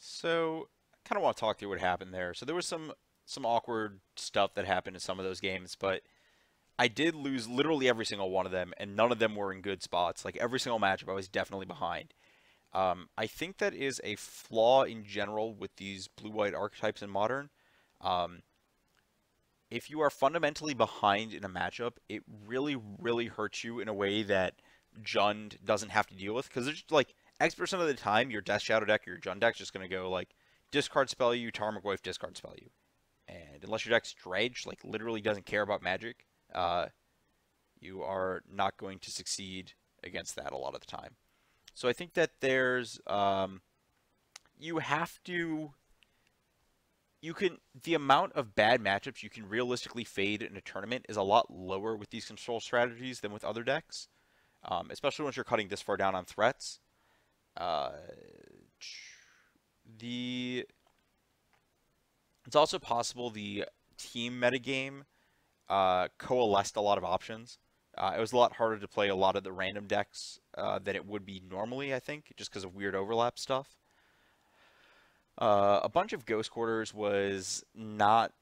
So, I kind of want to talk through what happened there. So there was some awkward stuff that happened in some of those games, but I did lose literally every single one of them, and none of them were in good spots. Like every single matchup, I was definitely behind. I think that is a flaw in general with these blue-white archetypes in Modern. Um, if you are fundamentally behind in a matchup, it really, really hurts you in a way that Jund doesn't have to deal with. Because it's like X% of the time, your Death Shadow deck or your Jund deck's just going to go like discard spell you, Tarmogoyf, discard spell you. And unless your deck's dredged, like literally doesn't care about magic, uh, you are not going to succeed against that a lot of the time. So I think that you have to you can the amount of bad matchups you can realistically fade in a tournament is a lot lower with these control strategies than with other decks, especially once you're cutting this far down on threats. Uh, the It's also possible the team metagame coalesced a lot of options. It was a lot harder to play a lot of the random decks than it would be normally, I think, just because of weird overlap stuff. A bunch of Ghost Quarters was not.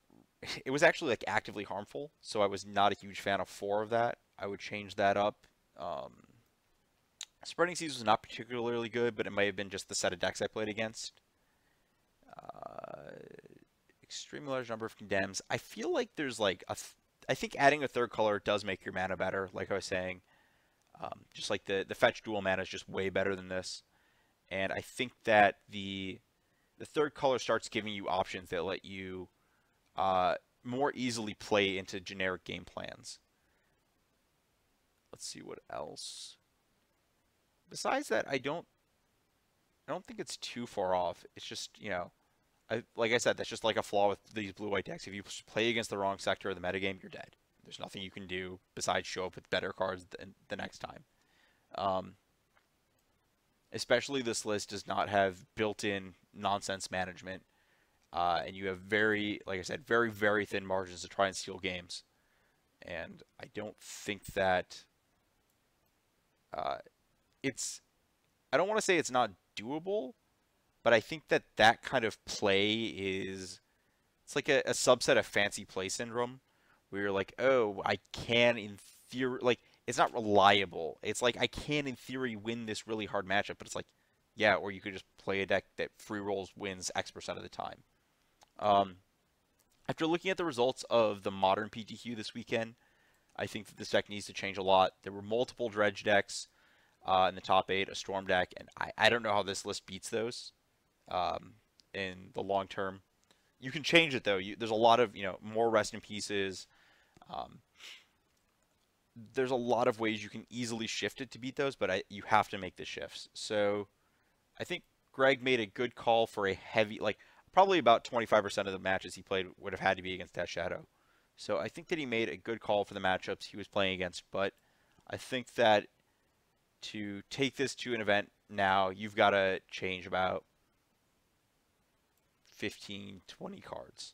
It was actually like actively harmful, so I was not a huge fan of four of that. I would change that up. Um, Spreading Seas was not particularly good, but it might have been just the set of decks I played against. Uh, Extremely large number of condemns. I feel like there's like I think adding a third color does make your mana better, like I was saying. Just like the fetch dual mana is just way better than this, and I think that the third color starts giving you options that let you uh, more easily play into generic game plans. Let's see what else. Besides that, I don't think it's too far off. It's just like I said, that's just like a flaw with these blue-white decks. If you play against the wrong sector of the metagame, you're dead. There's nothing you can do besides show up with better cards the next time. Um, Especially this list does not have built-in nonsense management, and you have like I said, very, very thin margins to try and steal games. And I don't think that uh, it's. I don't want to say it's not doable, but I think that that kind of play is. It's like a subset of fancy play syndrome, where you're like, oh, I can in theory, like it's not reliable. It's like I can in theory win this really hard matchup, but it's like, yeah, or you could just play a deck that free rolls wins X% of the time. Um, After looking at the results of the modern PTQ this weekend, I think that this deck needs to change a lot. There were multiple dredge decks in the top eight, a storm deck, and I don't know how this list beats those um, in the long term. You can change it though. There's a lot of more rest in pieces. Um, there's a lot of ways you can easily shift it to beat those, but you have to make the shifts. So I think Greg made a good call for a heavy, like probably about 25% of the matches he played would have had to be against Death Shadow. So I think that he made a good call for the matchups he was playing against, but I think that to take this to an event now, you've got to change about 15, 20 cards.